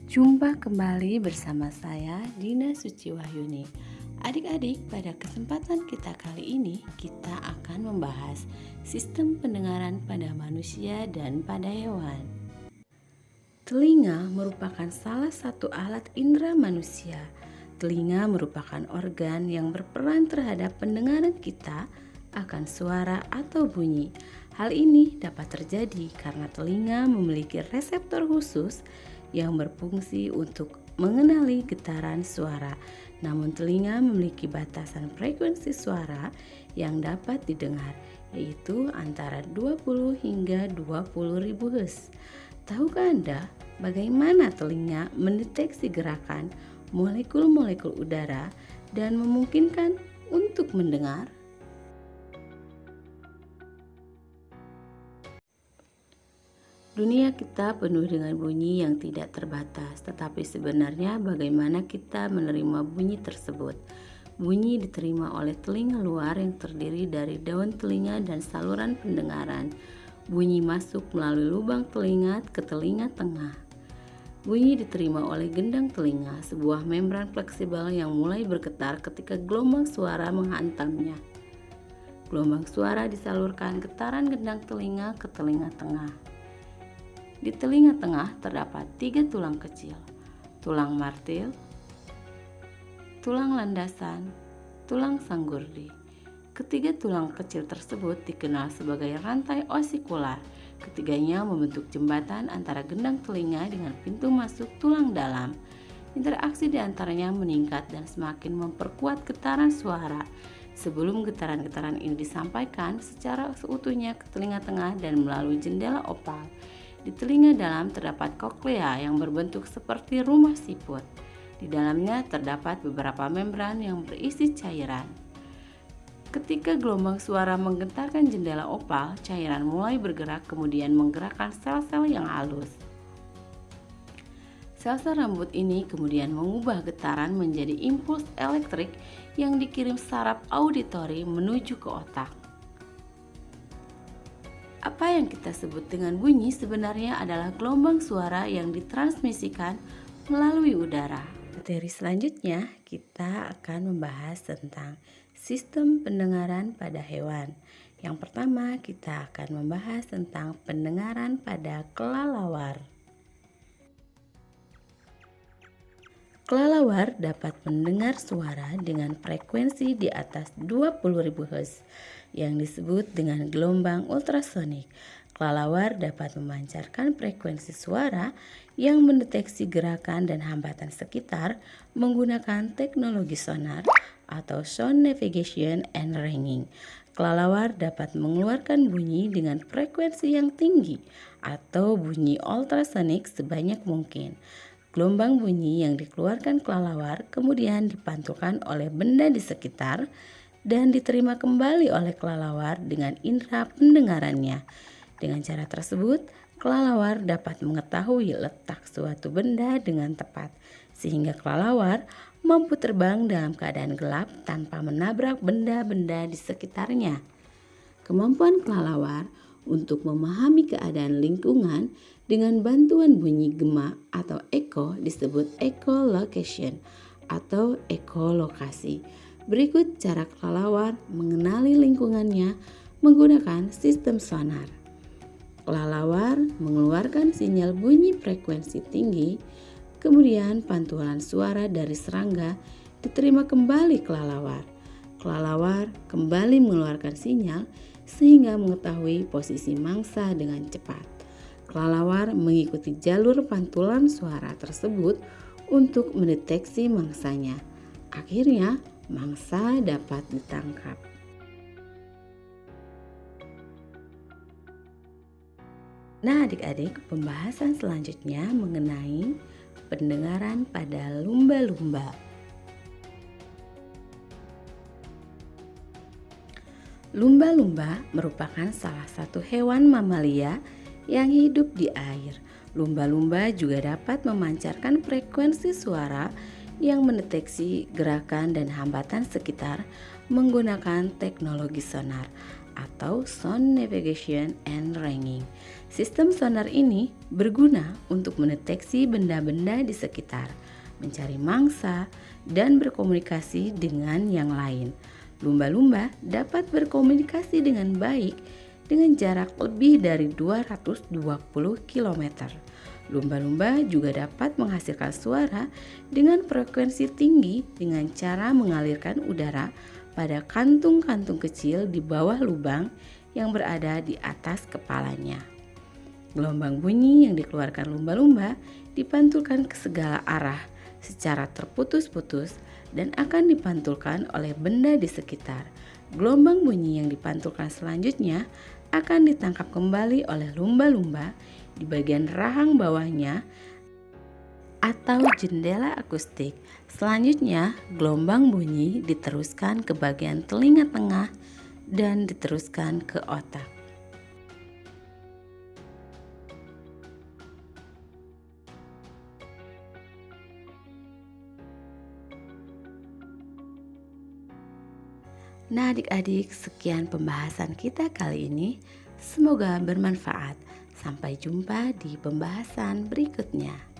Jumpa kembali bersama saya Dina Suci Wahyuni. Adik-adik, pada kesempatan kita kali ini kita akan membahas sistem pendengaran pada manusia dan pada hewan. Telinga merupakan salah satu alat indera manusia. Telinga merupakan organ yang berperan terhadap pendengaran kita akan suara atau bunyi. Hal ini dapat terjadi karena telinga memiliki reseptor khusus yang berfungsi untuk mengenali getaran suara. Namun telinga memiliki batasan frekuensi suara yang dapat didengar, yaitu antara 20 hingga 20 ribu Hz. Tahukah Anda bagaimana telinga mendeteksi gerakan molekul-molekul udara dan memungkinkan untuk mendengar? Dunia kita penuh dengan bunyi yang tidak terbatas, tetapi sebenarnya bagaimana kita menerima bunyi tersebut? Bunyi diterima oleh telinga luar yang terdiri dari daun telinga dan saluran pendengaran. Bunyi masuk melalui lubang telinga ke telinga tengah. Bunyi diterima oleh gendang telinga, sebuah membran fleksibel yang mulai bergetar ketika gelombang suara menghantamnya. Gelombang suara disalurkan getaran gendang telinga ke telinga tengah. Di telinga tengah terdapat 3 tulang kecil, tulang martil, tulang landasan, tulang sanggurdi. Ketiga tulang kecil tersebut dikenal sebagai rantai osikular. Ketiganya membentuk jembatan antara gendang telinga dengan pintu masuk tulang dalam. Interaksi di antaranya meningkat dan semakin memperkuat getaran suara. Sebelum getaran-getaran ini disampaikan secara seutuhnya ke telinga tengah dan melalui jendela opal. Di telinga dalam terdapat koklea yang berbentuk seperti rumah siput. Di dalamnya terdapat beberapa membran yang berisi cairan. Ketika gelombang suara menggetarkan jendela opal, cairan mulai bergerak kemudian menggerakkan sel-sel yang halus. Sel-sel rambut ini kemudian mengubah getaran menjadi impuls elektrik yang dikirim saraf auditori menuju ke otak. Apa yang kita sebut dengan bunyi sebenarnya adalah gelombang suara yang ditransmisikan melalui udara. Materi selanjutnya kita akan membahas tentang sistem pendengaran pada hewan. Yang pertama kita akan membahas tentang pendengaran pada kelelawar. Kelelawar dapat mendengar suara dengan frekuensi di atas 20.000 Hz yang disebut dengan gelombang ultrasonik. Kelelawar dapat memancarkan frekuensi suara yang mendeteksi gerakan dan hambatan sekitar menggunakan teknologi sonar atau sound navigation and ringing. Kelelawar dapat mengeluarkan bunyi dengan frekuensi yang tinggi atau bunyi ultrasonik sebanyak mungkin. Gelombang bunyi yang dikeluarkan kelelawar kemudian dipantulkan oleh benda di sekitar dan diterima kembali oleh kelelawar dengan indera pendengarannya. Dengan cara tersebut, kelelawar dapat mengetahui letak suatu benda dengan tepat, sehingga kelelawar mampu terbang dalam keadaan gelap tanpa menabrak benda-benda di sekitarnya. Kemampuan kelelawar untuk memahami keadaan lingkungan dengan bantuan bunyi gema atau echo disebut echolocation atau ekolokasi. Berikut cara kelelawar mengenali lingkungannya menggunakan sistem sonar. Kelelawar mengeluarkan sinyal bunyi frekuensi tinggi, kemudian pantulan suara dari serangga diterima kembali kelelawar. Kelelawar kembali mengeluarkan sinyal sehingga mengetahui posisi mangsa dengan cepat. Kelelawar mengikuti jalur pantulan suara tersebut untuk mendeteksi mangsanya. Akhirnya, mangsa dapat ditangkap. Nah, adik-adik, pembahasan selanjutnya mengenai pendengaran pada lumba-lumba. Lumba-lumba merupakan salah satu hewan mamalia yang hidup di air. Lumba-lumba juga dapat memancarkan frekuensi suara yang mendeteksi gerakan dan hambatan sekitar menggunakan teknologi sonar. atau Sound Navigation and Ranging. Sistem sonar ini berguna untuk mendeteksi benda-benda di sekitar, mencari mangsa, dan berkomunikasi dengan yang lain. Lumba-lumba dapat berkomunikasi dengan baik dengan jarak lebih dari 220 km. Lumba-lumba juga dapat menghasilkan suara dengan frekuensi tinggi dengan cara mengalirkan udara pada kantung-kantung kecil di bawah lubang yang berada di atas kepalanya. Gelombang bunyi yang dikeluarkan lumba-lumba dipantulkan ke segala arah secara terputus-putus dan akan dipantulkan oleh benda di sekitar. Gelombang bunyi yang dipantulkan selanjutnya akan ditangkap kembali oleh lumba-lumba di bagian rahang bawahnya atau jendela akustik. Selanjutnya, gelombang bunyi diteruskan ke bagian telinga tengah dan diteruskan ke otak. Nah adik-adik, sekian pembahasan kita kali ini. Semoga bermanfaat. Sampai jumpa di pembahasan berikutnya.